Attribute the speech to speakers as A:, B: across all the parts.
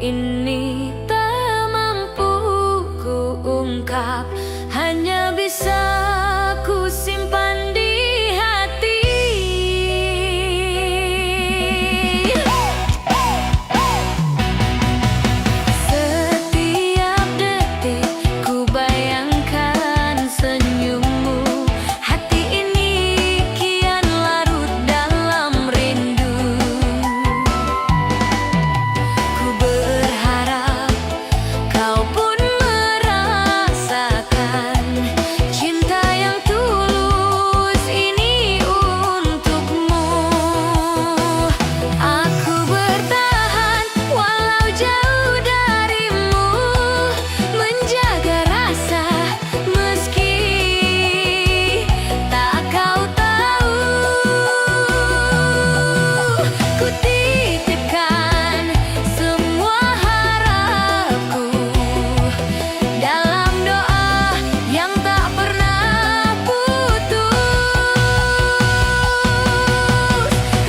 A: ini tak mampu ku ungkap, hanya bisa ku simpan di hati. Setiap detik ku bayangkan senyummu, hati ini kian larut dalam rindu. Ku berharap kau pun merasakan cinta yang tulus ini untukmu. Aku bertahan walau jauh darimu, menjaga rasa meski tak kau tahu. Ku titipkan semua harapku dalam doa yang tak pernah putus.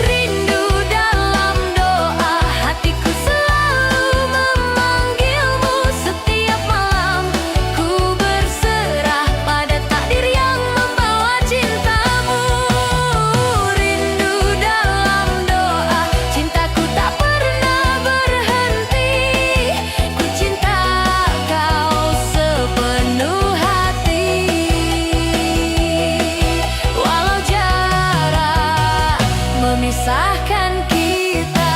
A: Rindu dalam doa, hatiku selalu memanggilmu. Setiap malam ku berserah pada takdir yang membawa cintamu. Rindu dalam doa, cintaku tak pernah berhenti. Ku cinta kau sepenuh hati, walau jarak memisahkan kita.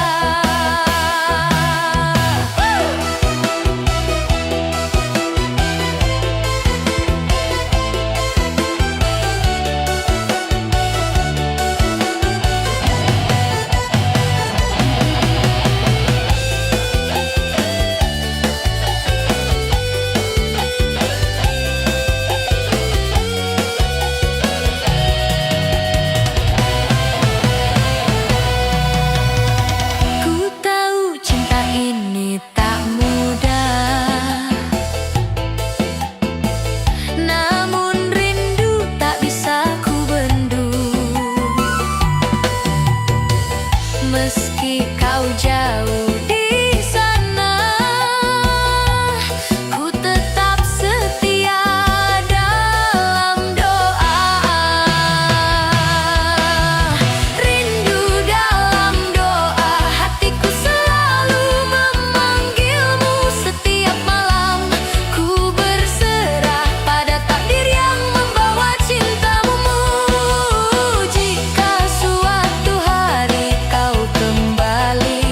A: Ku tahu cinta ini tak mudah, namun rindu tak bisa ku bendung. Meski kau jauh di sana, ku tetap setia dalam doa. Rindu dalam doa, hatiku selalu memanggilmu. Setiap malam ku berserah pada takdir yang membawa cintamu. Jika suatu hari kau kembali,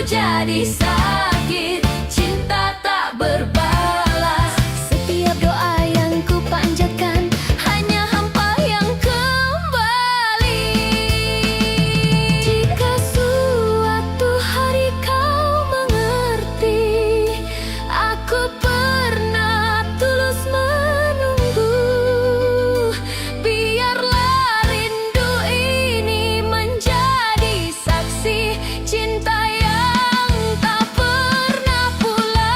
A: jadi sakit, cinta tak berbalas. Setiap doa yang ku panjatkan hanya hampa yang kembali. Jika suatu hari kau mengerti, aku pernah tulus menunggu. Biarlah rindu ini menjadi saksi cinta yang tak pernah pulang.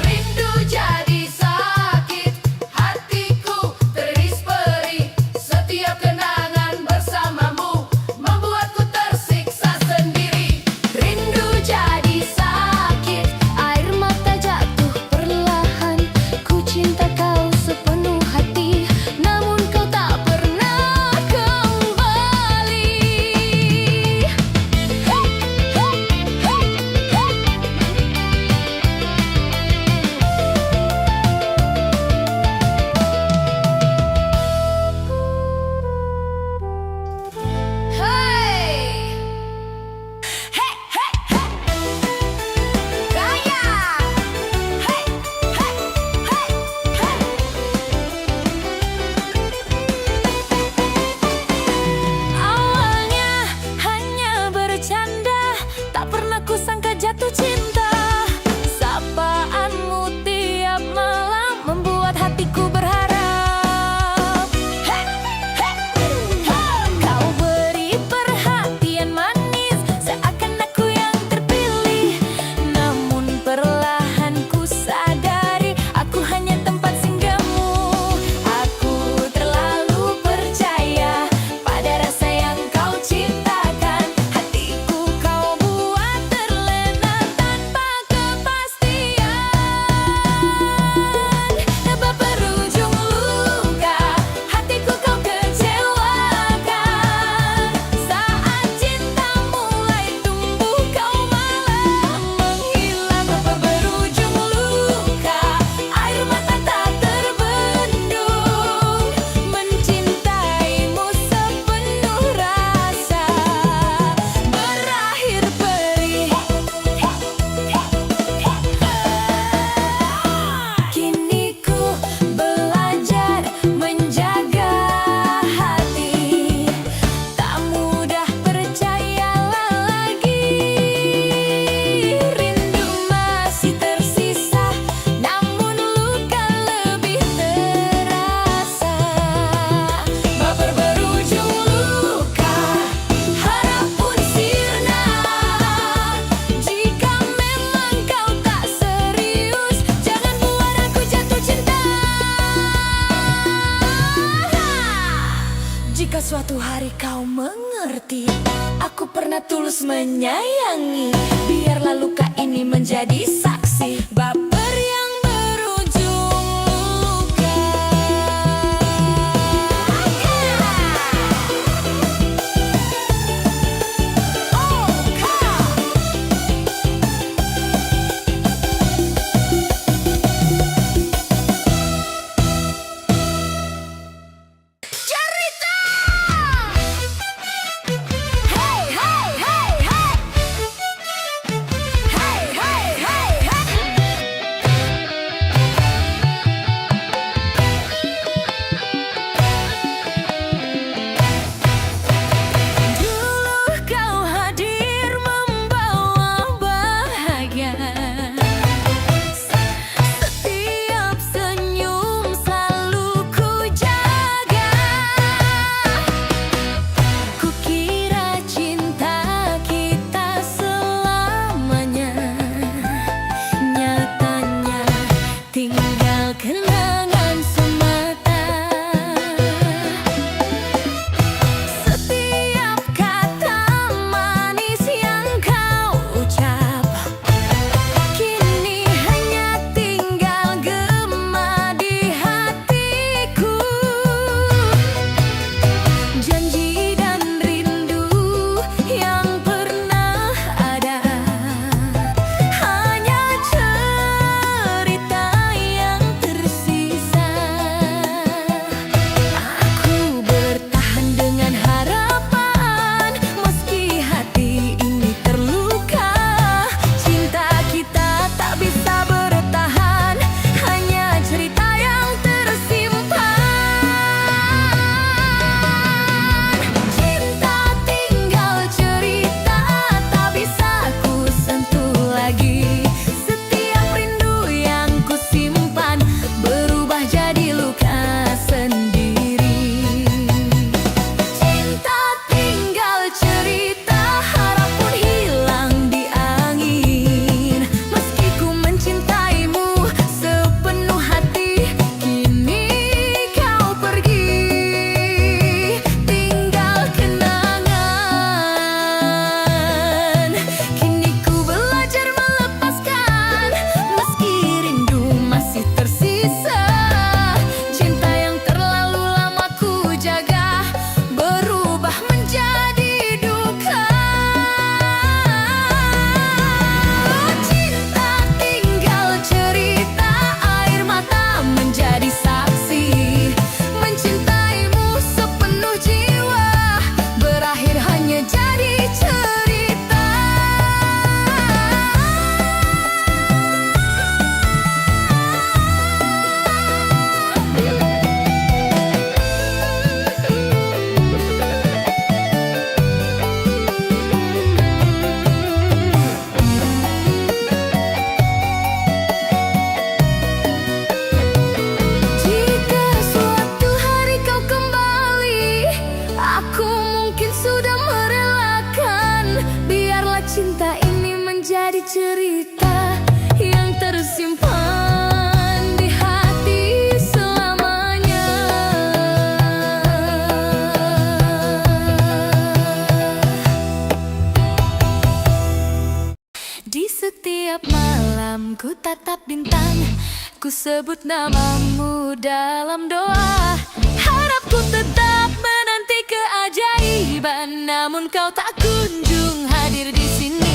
A: Rindu jadi sakit, hatiku teriris perih. Setiap kenangan bersamamu membuatku tersiksa sendiri. Rindu jadi sakit, air mata jatuh perlahan. Ku cinta kau sepenuh hati, namun kau tak pernah kembali. Hey! Hey, hey, hey. Gaya. Hey, hey, hey, hey. Awalnya hanya bercanda, tak pernah kusangka jatuh cinta. Sapaanmu tiap malam membuat hatiku berharap. Hey, hey, hey. Kau beri perhatian manis, seakan aku yang terpilih. Namun perlahan ku sadari, aku hanya tempat singgahmu. Aku terlalu percaya pada rasa yang kau ciptakan. Hatiku kau buat terlena tanpa kepastian. Sebab berujung luka, hatiku kau kecewakan. Saat cinta mulai tumbuh, kau malah menghilang. Sebab berujung luka, air mata tak terbendung. Mencintaimu sepenuh rasa, berakhir perih. Kini ku belajar menjaga hati, tak mudah percayalah lagi. Rindu masih tersisa, namun luka lebih terasa. Baper berujung luka, harap pun sirna. Jika memang kau tak serius, jangan buat aku jatuh cinta. Jika suatu hari kau mengerti, aku pernah tulus menyayangi. Biarlah luka ini menjadi saksi baper yang berujung luka. Cerita! Hey, hey, hey, hey. Hey, hey, hey, hey. menjadi cerita yang tersimpan di hati selamanya. Di setiap malam ku tatap bintang, ku sebut namamu dalam doa. Harapku tetap menanti keajaiban, namun kau tak kunjung hadir di sini.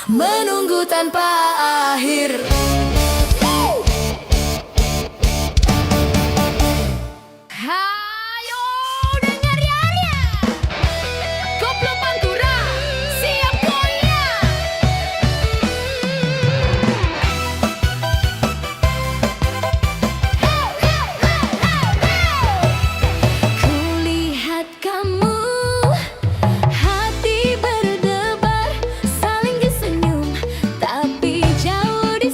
A: Menunggu tanpa akhir. Hayo dengar ya, Koplo Pantura siap goyang. Kulihat kamu, hati berdebar, saling disenyum, tapi jauh di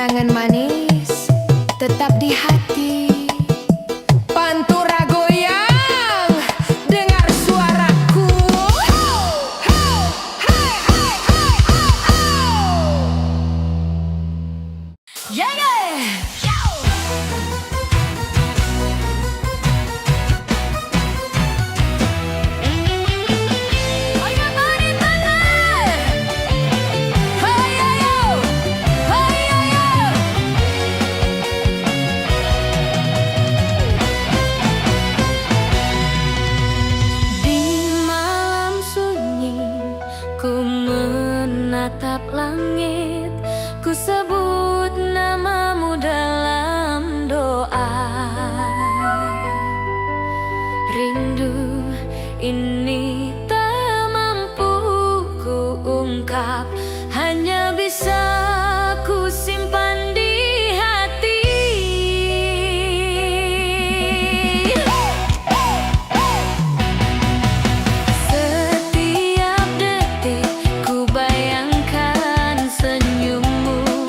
A: Kenangan manis tetap di hati. Pantura goyang, dengar suaraku. Yeah, yeah. Ku menatap langit, ku sebut namamu dalam doa. Rindu ini tak mampu ku ungkap, hanya bisa ku simpan di hati. Setiap detik ku bayangkan senyummu,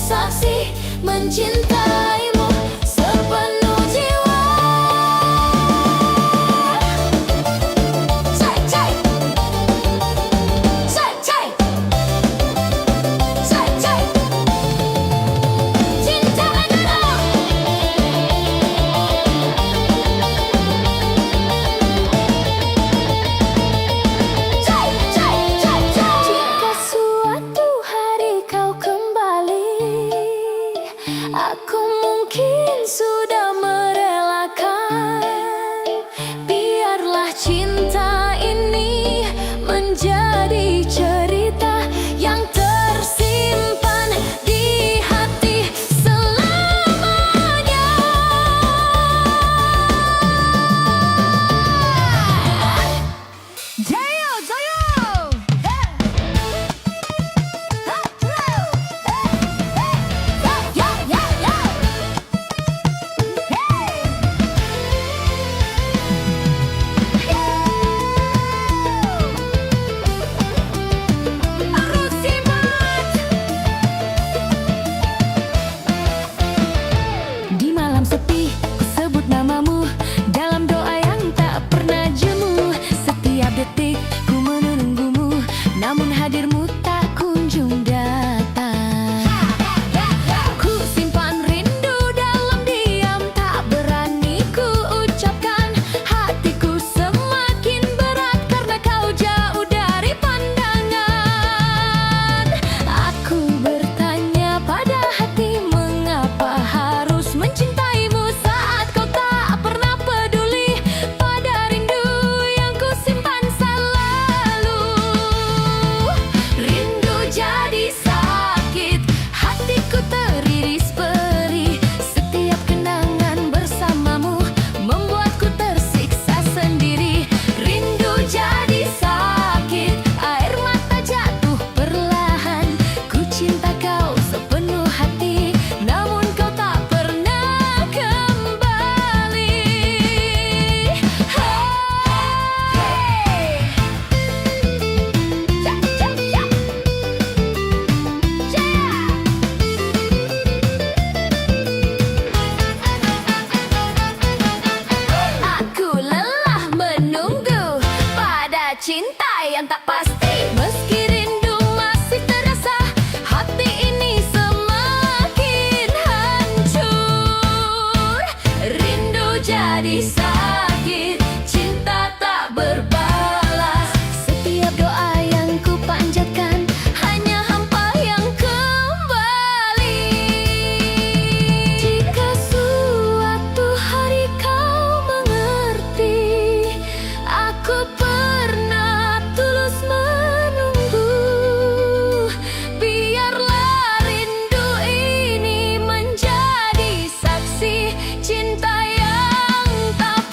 A: saksi mencintaimu sepenuh jiwa. Cai, cai. Cai, cai. Cai, cai. Cinta adalah cai, cai, cai, cai. Jika suatu hari kau kembali, aku mungkin sudah merelakan. Biarlah cinta ini menjadi cerita yang tersimpan di hati selamanya. Jayo, jayo. Ya, ya, ya. Harus simak. Di malam sepi, ku sebut namamu dalam doa yang tak pernah jemu. Setiap detik ku menunggumu, namun hadirmu tak kunjung datang. Ku simpan rindu dalam diam, tak berani ku ucapkan. Hatiku semakin berat karena kau jauh dari pandangan. Aku bertanya pada hati, mengapa harus mencintaimu saat kau tak pernah peduli pada rindu yang ku simpan selalu. Rindu jadi sakit, hatiku teriris perih. Setiap kenangan bersamamu membuatku tersiksa sendiri. Rindu jadi sakit, air mata jatuh perlahan. Ku cinta kau sepenuh hati, namun kau tak pernah kembali. Hey. Ja, ja, ja. Aku lelah menunggu pada cinta yang tak pasti. Meski rindu masih terasa, hati ini semakin hancur. Rindu jadi sakit, cinta tak berbalas. Setiap doa yang ku panjatkan hanya hampa yang kembali. Jika suatu hari kau mengerti, aku pernah tulus menunggu. Biarlah rindu ini menjadi saksi cinta yang tak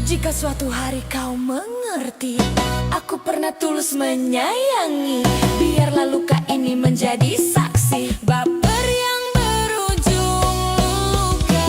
A: Jika suatu hari kau mengerti, aku pernah tulus menyayangi. Biarlah luka ini menjadi saksi baper yang berujung luka.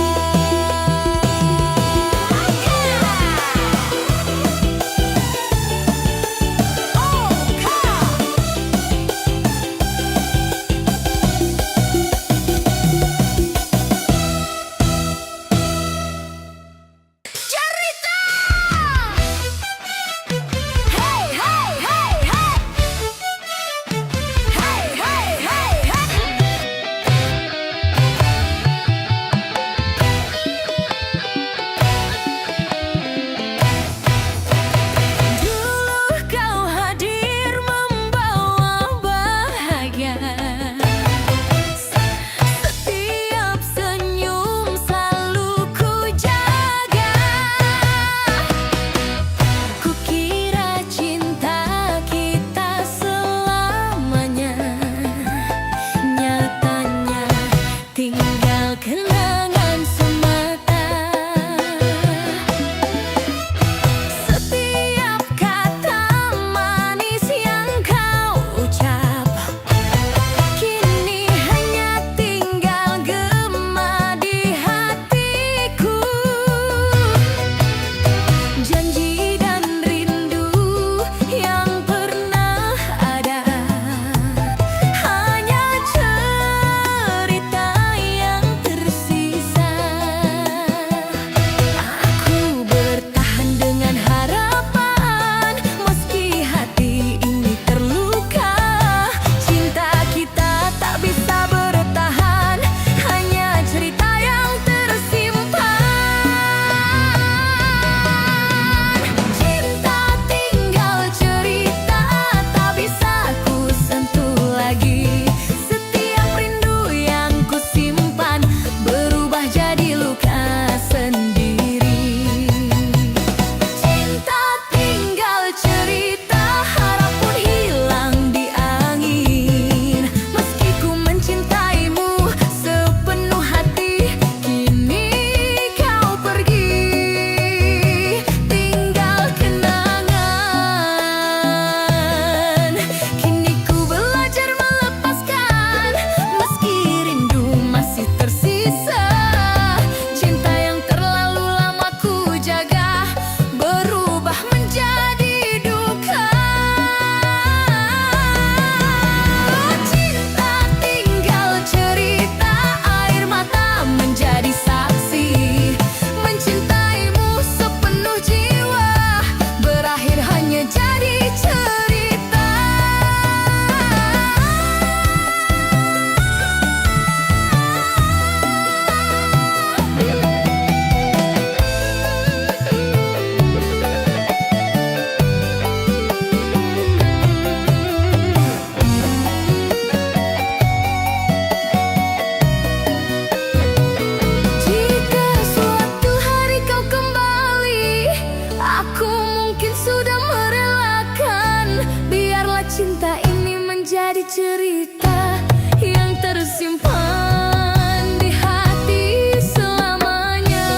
A: Cerita yang tersimpan di hati selamanya.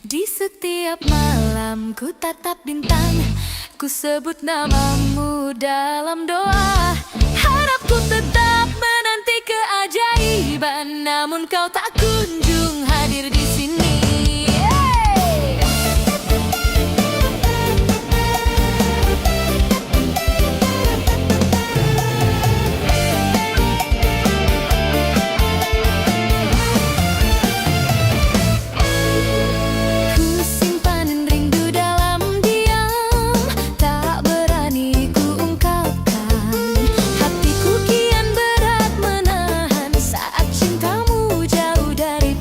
A: Di setiap malam ku tatap bintang, ku sebut namamu dalam doa. Harapku tetap menanti keajaiban, namun kau tak kunjung hadir di sini. Dari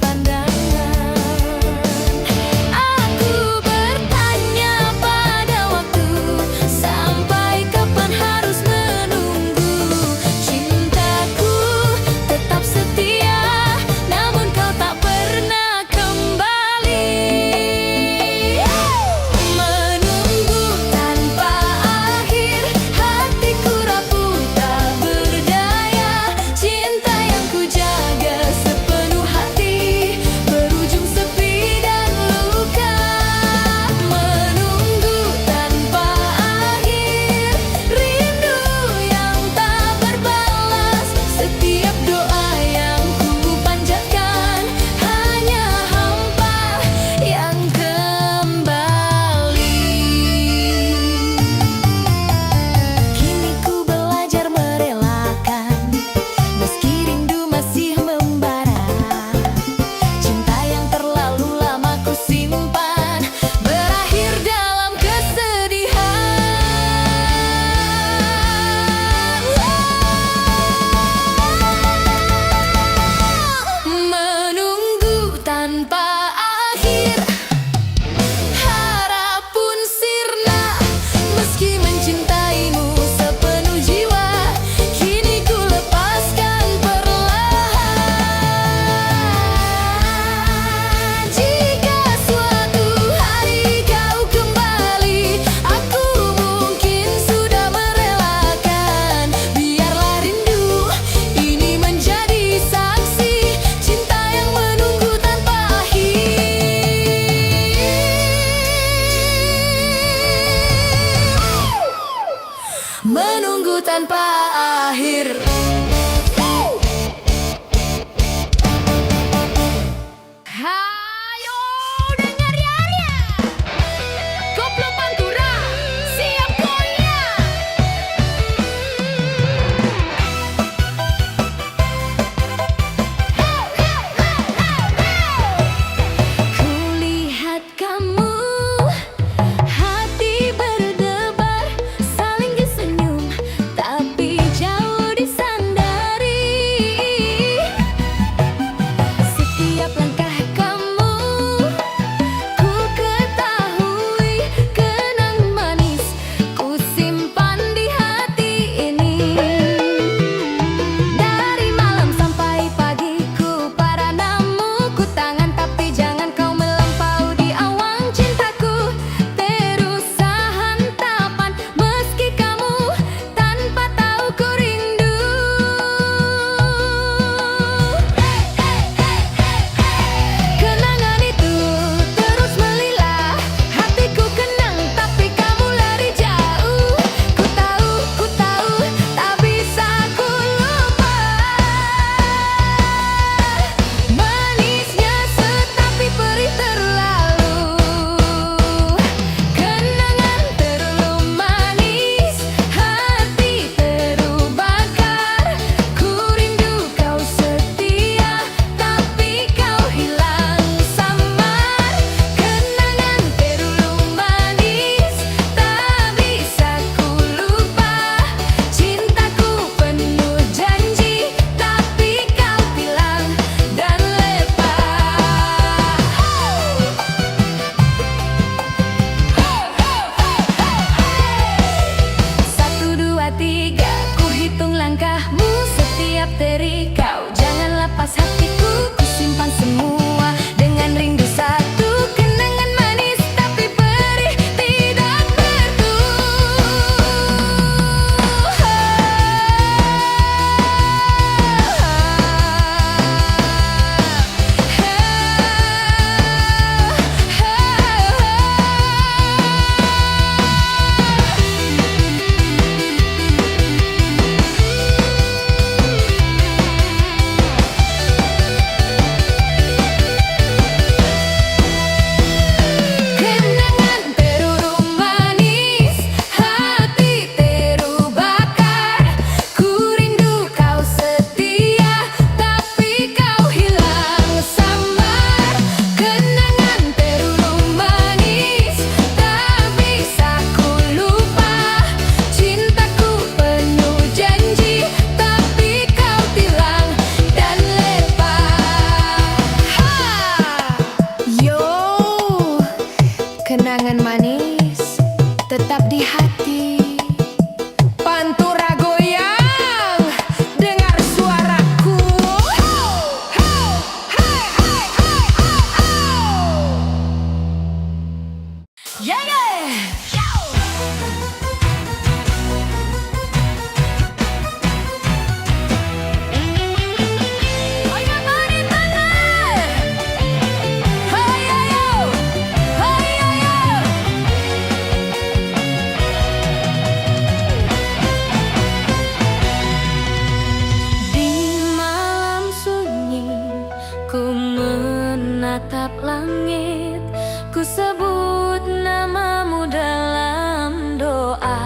A: tatap langit, ku sebut namamu dalam doa.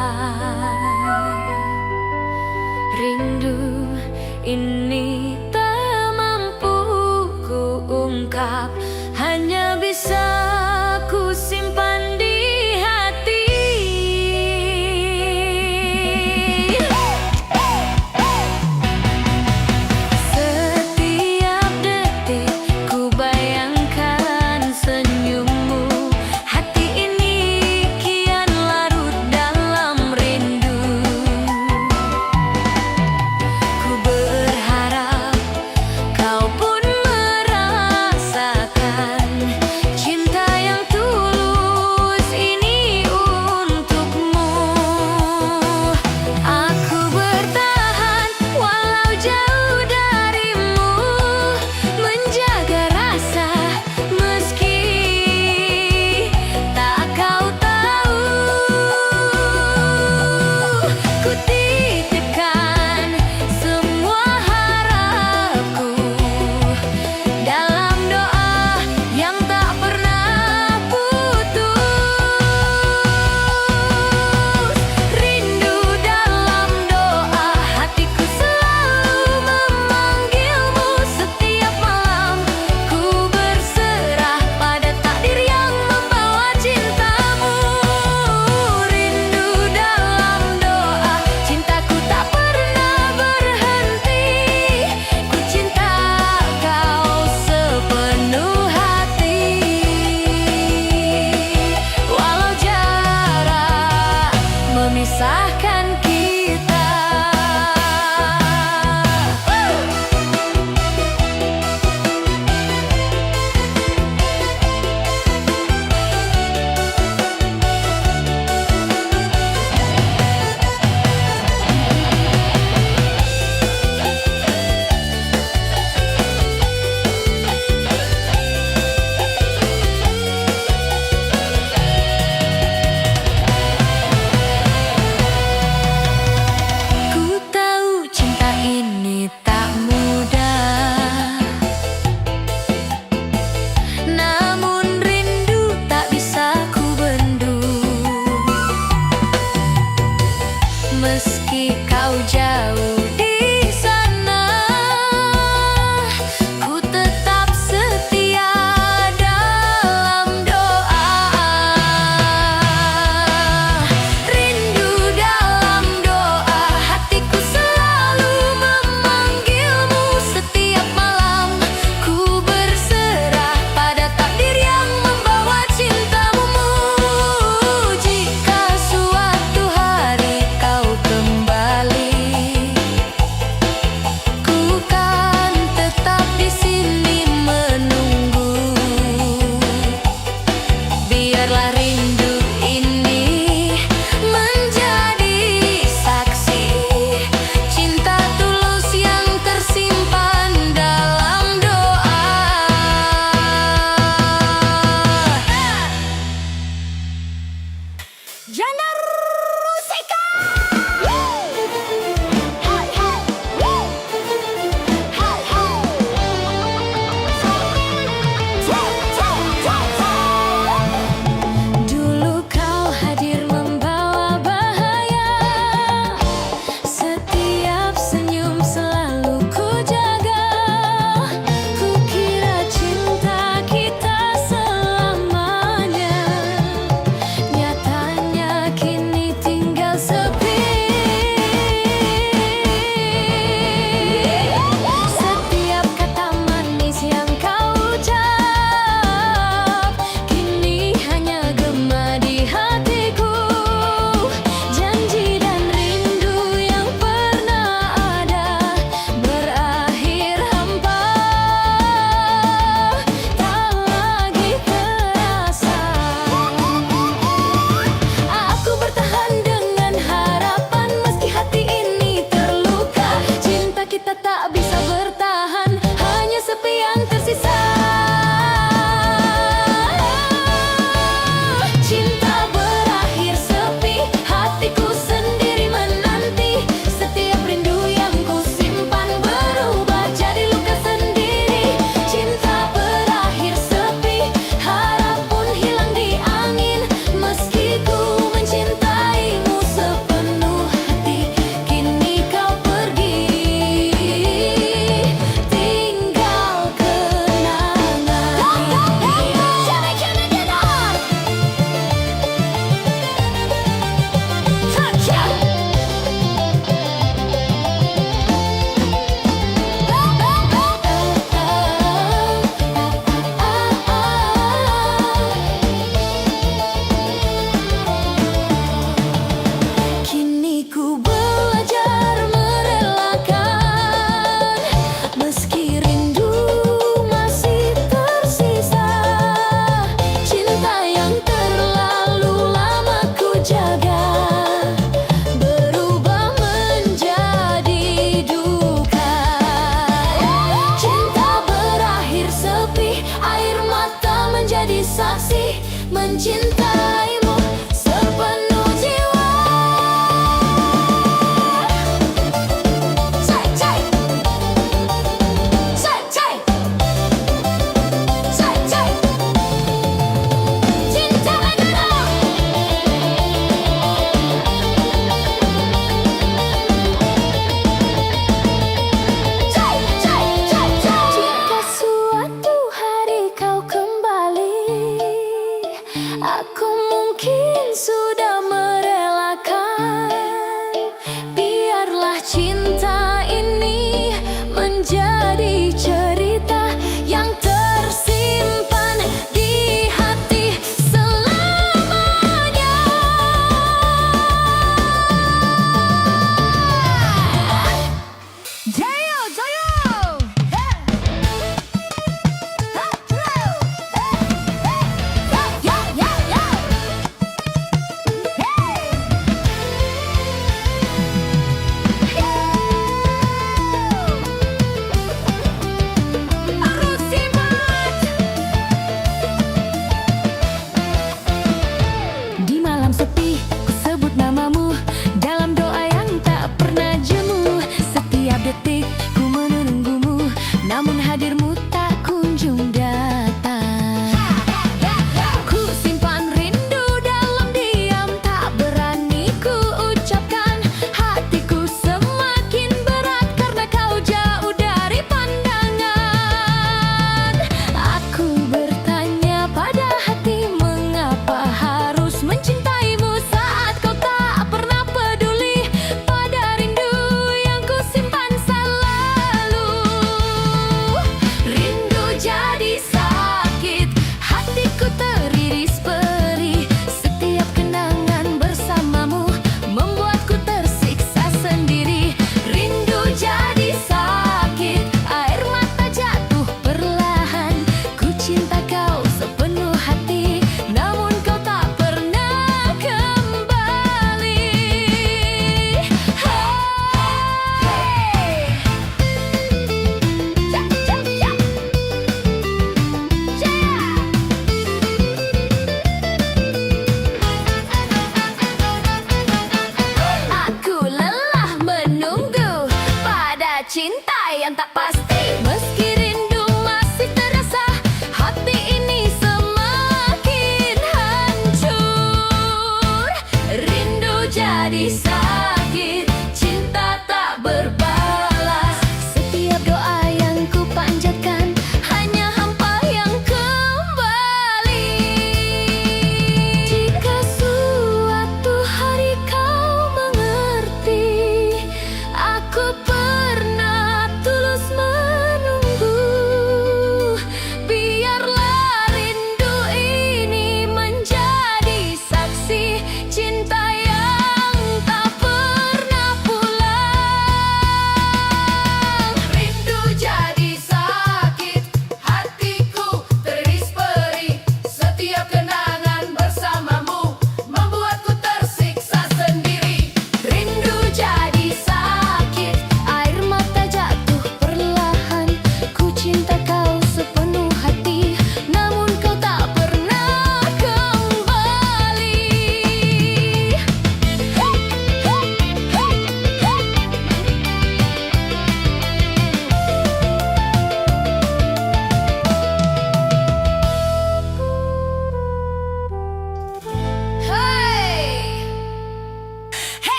A: Rindu ini tak mampu ku ungkap, hanya bisa ku simpan di hati. Setiap detik ku bayangkan senyummu, hati ini kian larut dalam rindu. Ku berharap kau pun merasakan menjadi cerita yang tersimpan di hati selamanya. Jayo, jayo!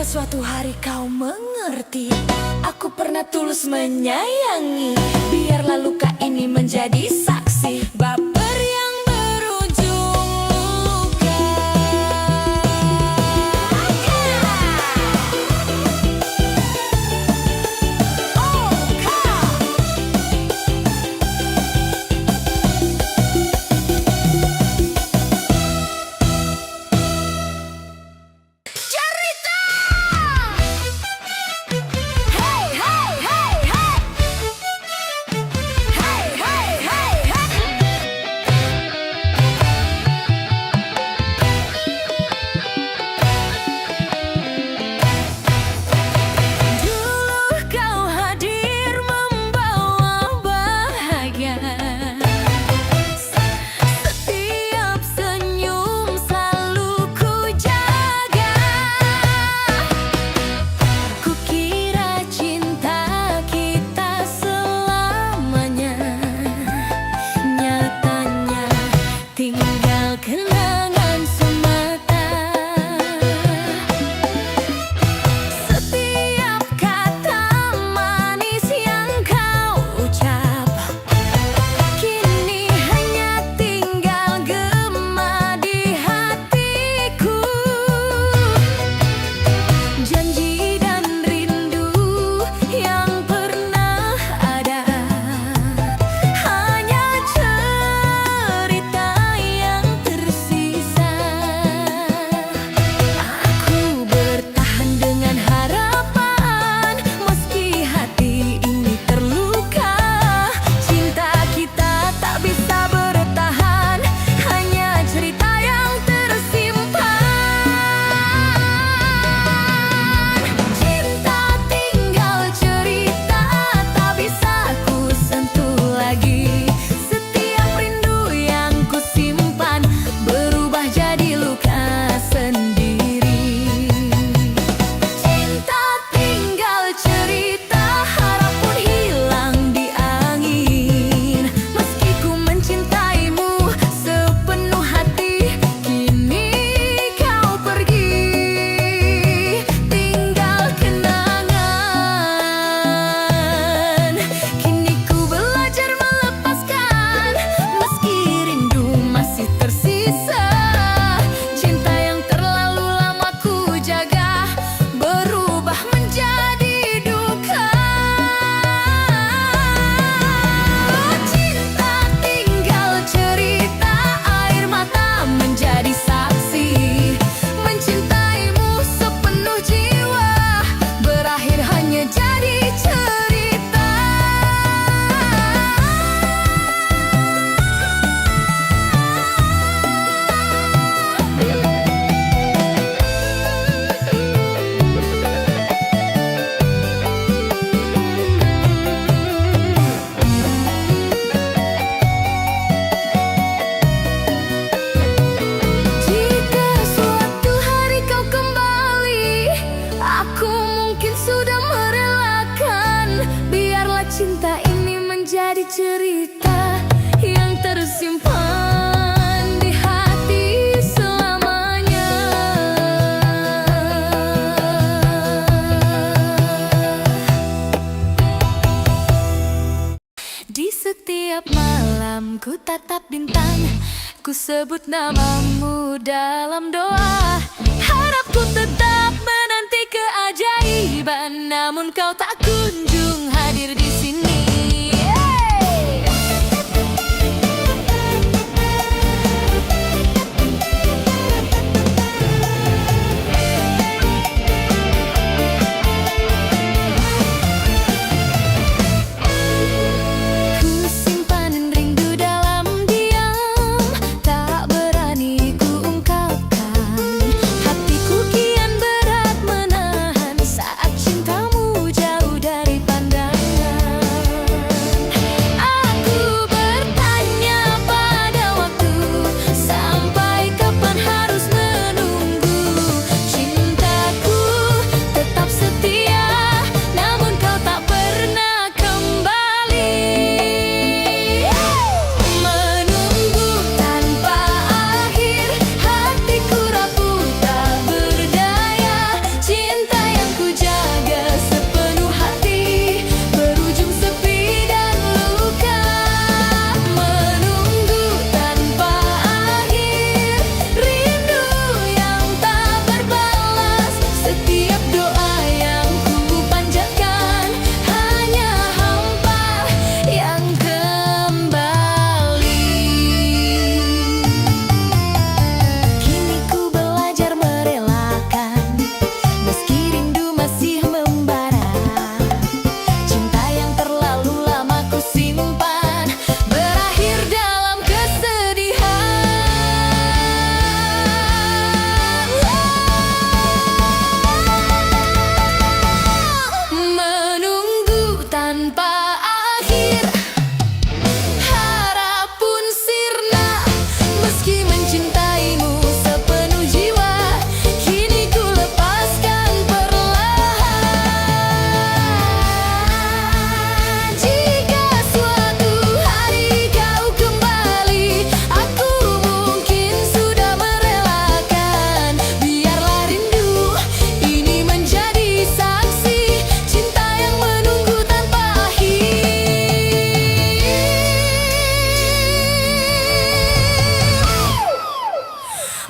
A: Jika suatu hari kau mengerti, aku pernah tulus menyayangi. Biarlah luka ini menjadi saksi baper yang berujung luka. Cinta ini menjadi cerita yang tersimpan di hati selamanya. Di setiap malam ku tatap bintang, ku sebut namamu dalam doa. Harapku tetap menanti keajaiban, namun kau tak kunjung hadir di sini. Jauh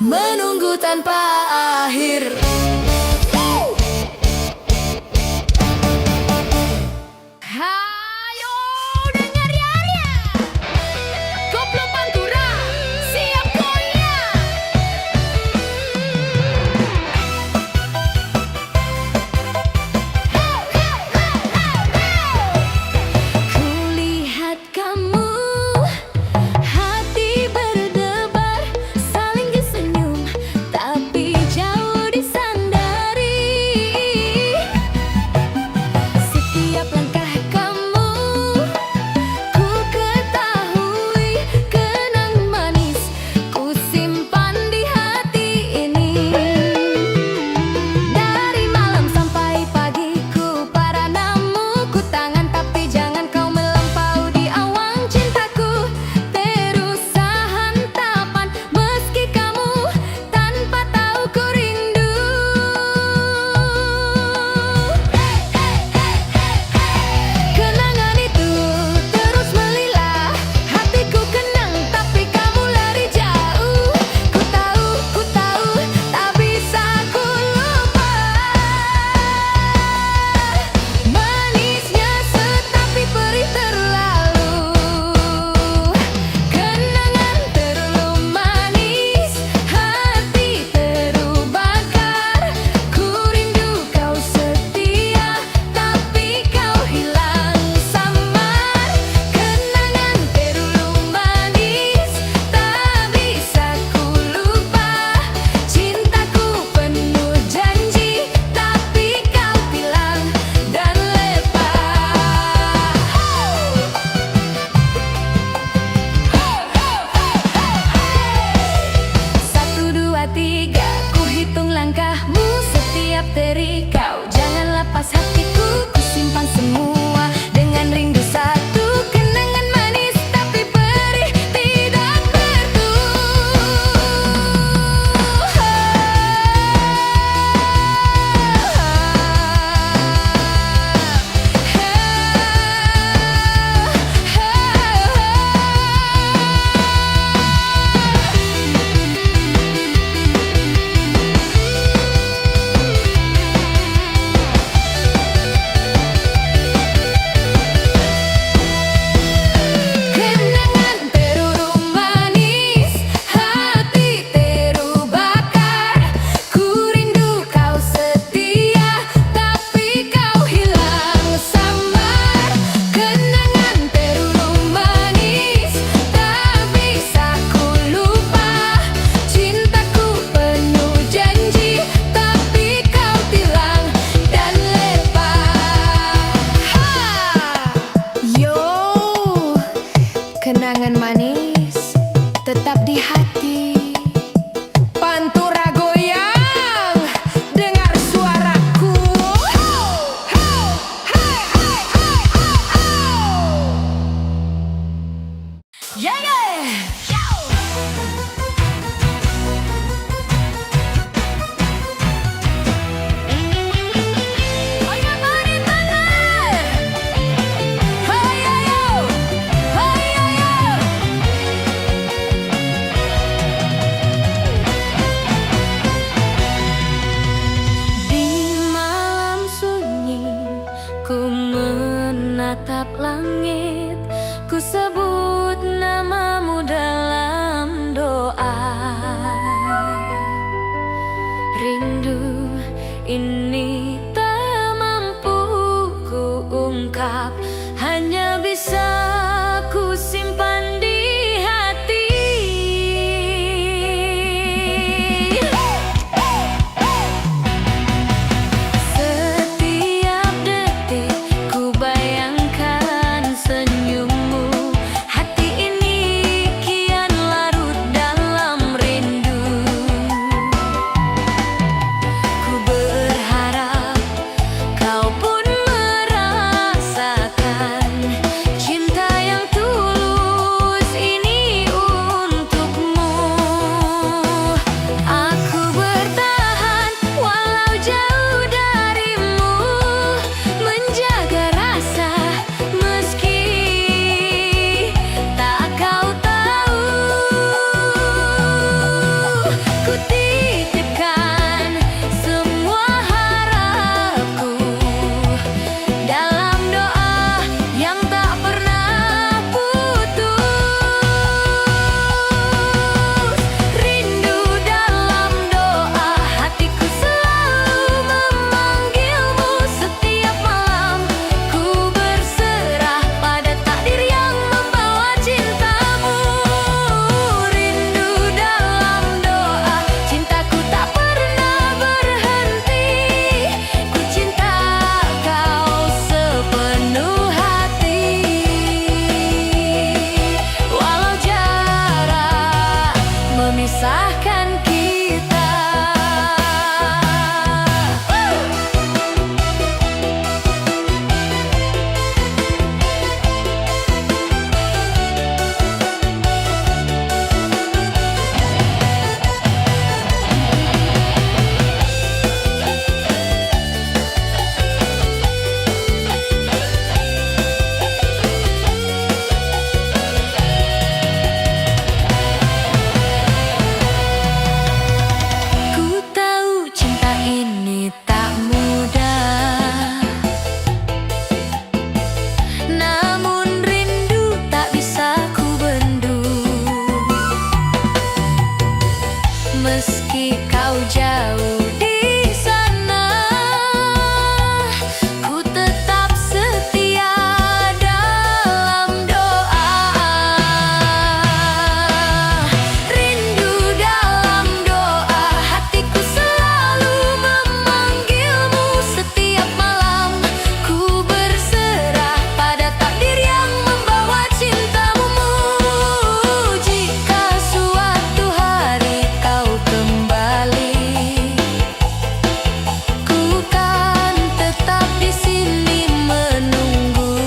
A: menunggu tanpa akhir. Hayo dengar ya, koplo pantura siap goyang. Kulihat kamu, hati berdebar, saling senyum, tapi jauh di sana. memisahkan kita. Meski kau jauh di sana, ku tetap setia dalam doa. Rindu dalam doa, hatiku selalu memanggilmu setiap malam. Ku berserah pada takdir yang membawa cintamu. Jika suatu hari kau kembali, ku kan tetap di sini menunggu.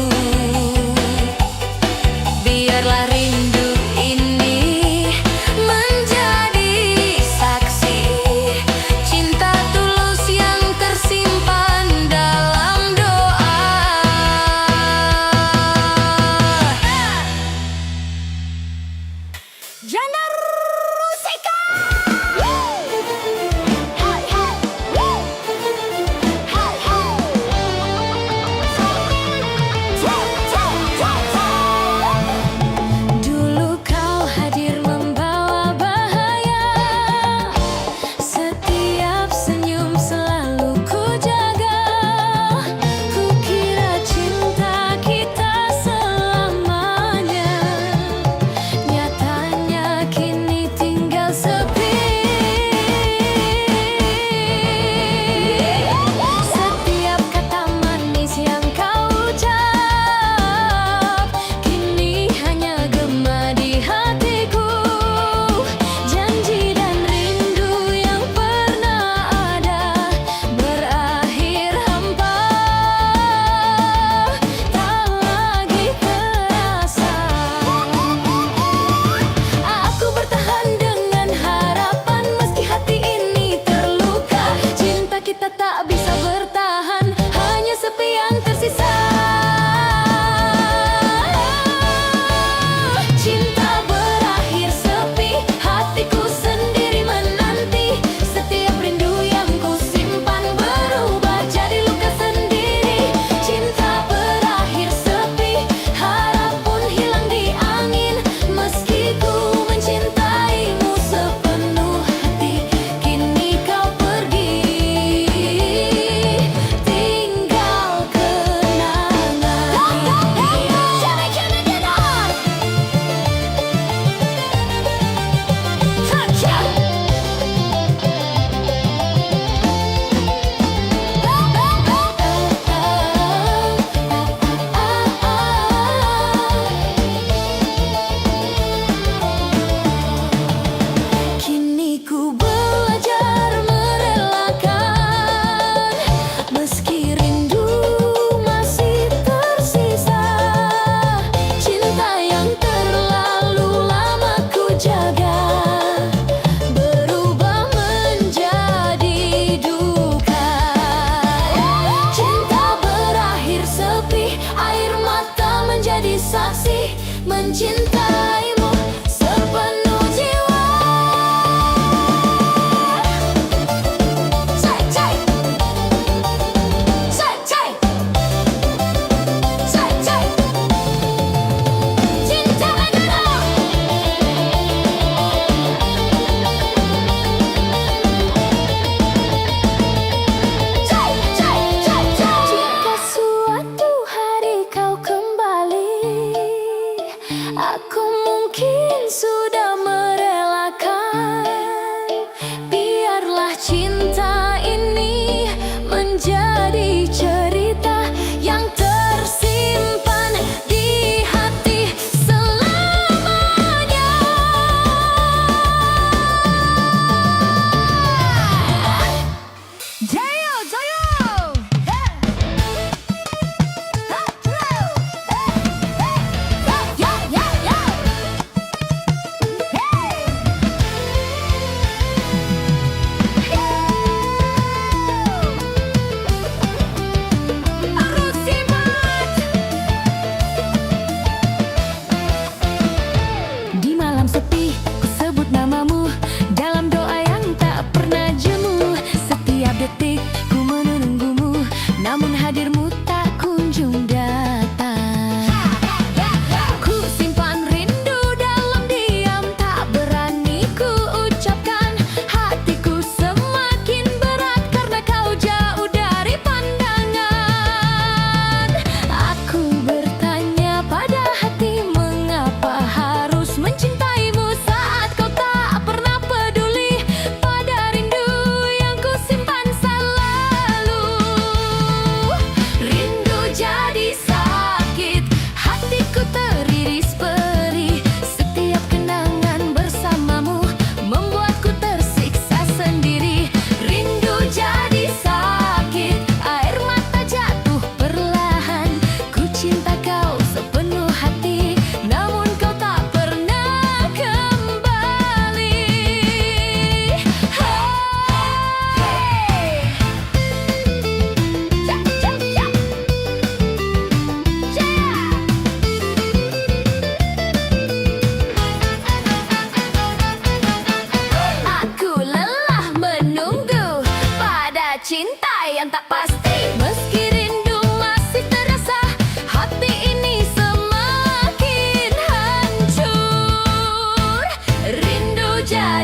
A: Biarlah rindu ini menjadi saksi cinta tulus yang tersimpan dalam doa. Janda Rusika. Dulu kau hadir membawa bahaya, setiap senyum selalu ku jaga. Ku kira cinta kita selamanya, nyatanya kini tinggal sepi. Setiap kata manis yang kau ucap kini hanya gema di hatiku. Janji dan rindu yang pernah ada berakhir hampa, tak lagi terasa. Aku bertahan dengan hati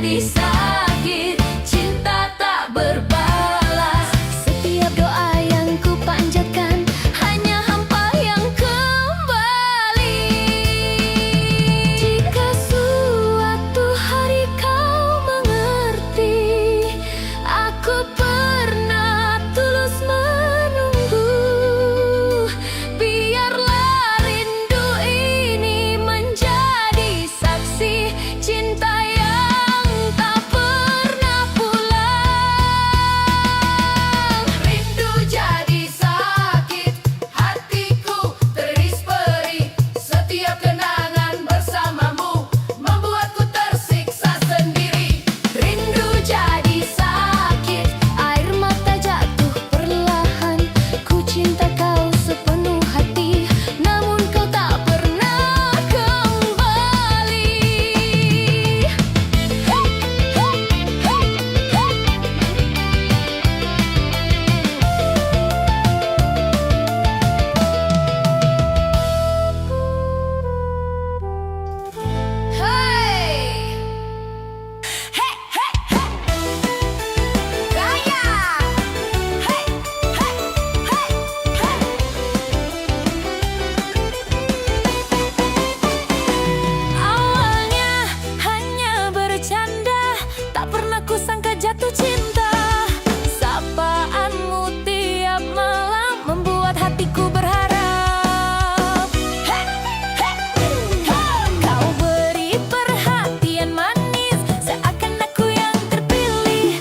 A: menjadi sakit, cinta tak berbalas. Setiap doa yang ku panjatkan hanya hampa yang kembali. Jika suatu hari kau mengerti, aku pernah tulus menunggu. Biarlah rindu ini menjadi saksi cinta yang tak pernah pulang. Rindu jadi sakit, hatiku teriris perih. Setiap kenangan bersamamu membuatku tersiksa sendiri. Rindu jadi sakit, air mata jatuh perlahan. Ku cinta kau sepenuh hati, namun kau tak pernah kembali. Hey! Hey, hey, hey! Gaya! Hey, hey, hey, hey! Awalnya hanya bercanda, tak pernah kusangka jatuh cinta. Sapaanmu tiap malam membuat hatiku berharap. Hey, hey, hey! Kau beri perhatian manis, seakan aku yang terpilih.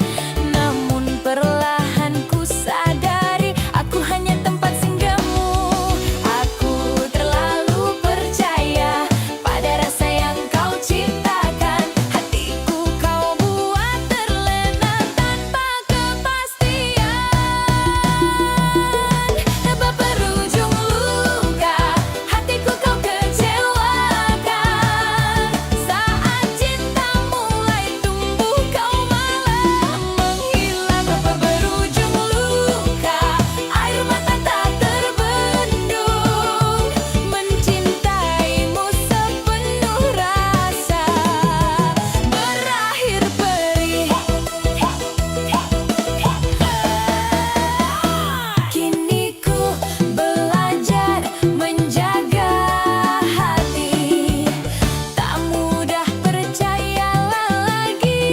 A: Namun perlahan ku sadari, aku hanya tempat singgahmu. Aku terlalu percaya pada rasa yang kau ciptakan. Hatiku kau buat terlena tanpa kepastian. Tanpa berujung luka, hatiku kau kecewakan. Saat cinta mulai tumbuh, kau malah menghilang. Tanpa berujung luka, air mata tak terbendung. Mencintaimu sepenuh rasa berakhir perih. Kini ku belajar menjaga hati, tak mudah percayalah lagi.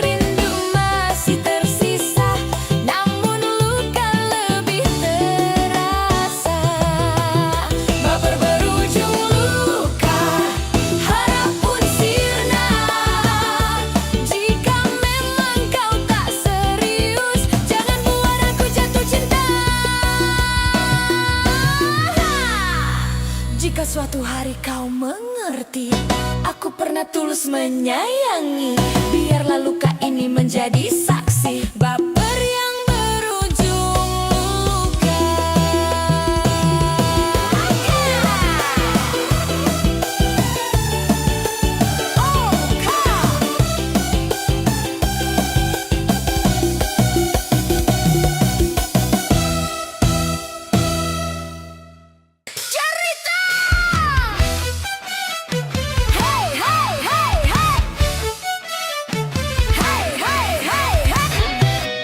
A: Rindu masih tersisa, namun luka lebih terasa. Baper berujung luka, harap pun sirna. Jika memang kau tak serius, jangan buat aku jatuh cinta. Jika suatu hari kau mengerti, aku pernah tulus menyayangi. Biarlah luka ini menjadi saksi, baper yang berujung luka. Oh, kau cerita. Hey, hey, hey, hey. Hey, hey, hey, hey.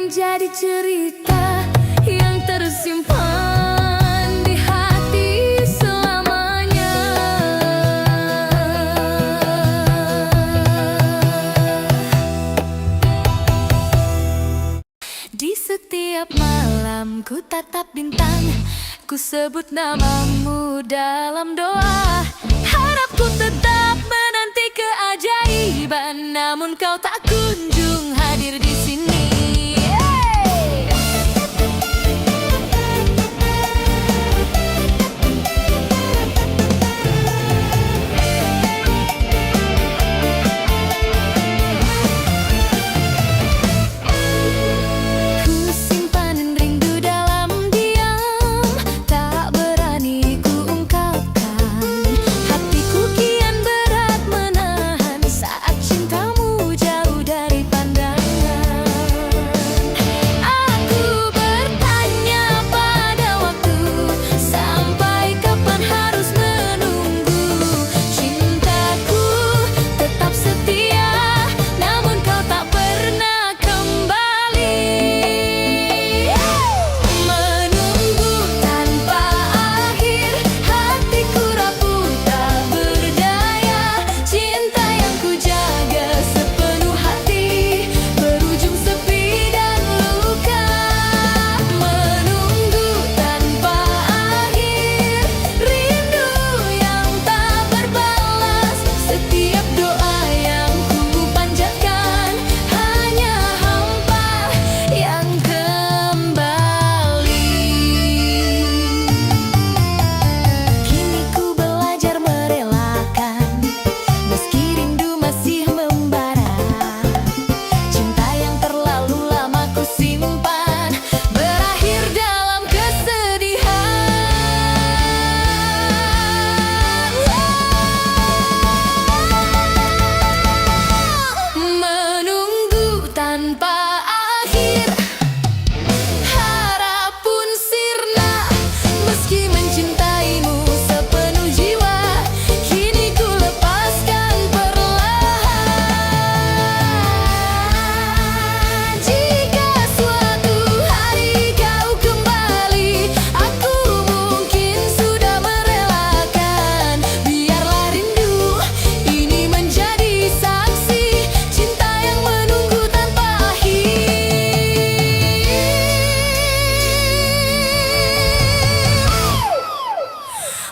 A: menjadi cerita yang tersimpan di hati selamanya. Di setiap malam ku tatap bintang, ku sebut namamu dalam doa. Harapku tetap menanti keajaiban, namun kau tak kunjung hadir di sini.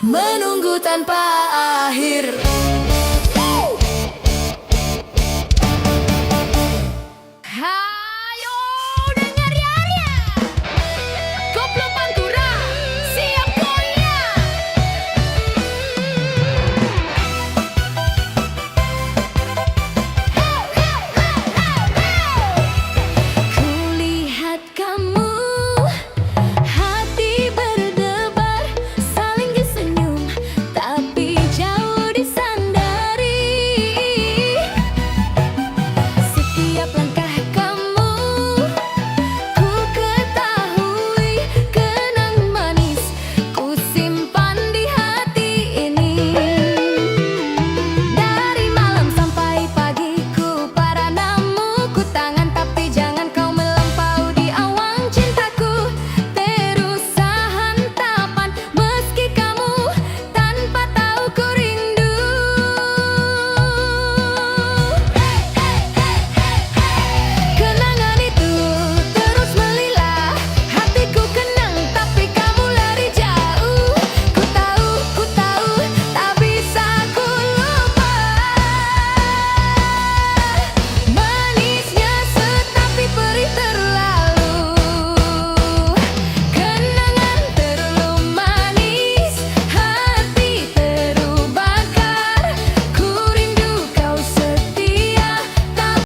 A: Menunggu tanpa akhir.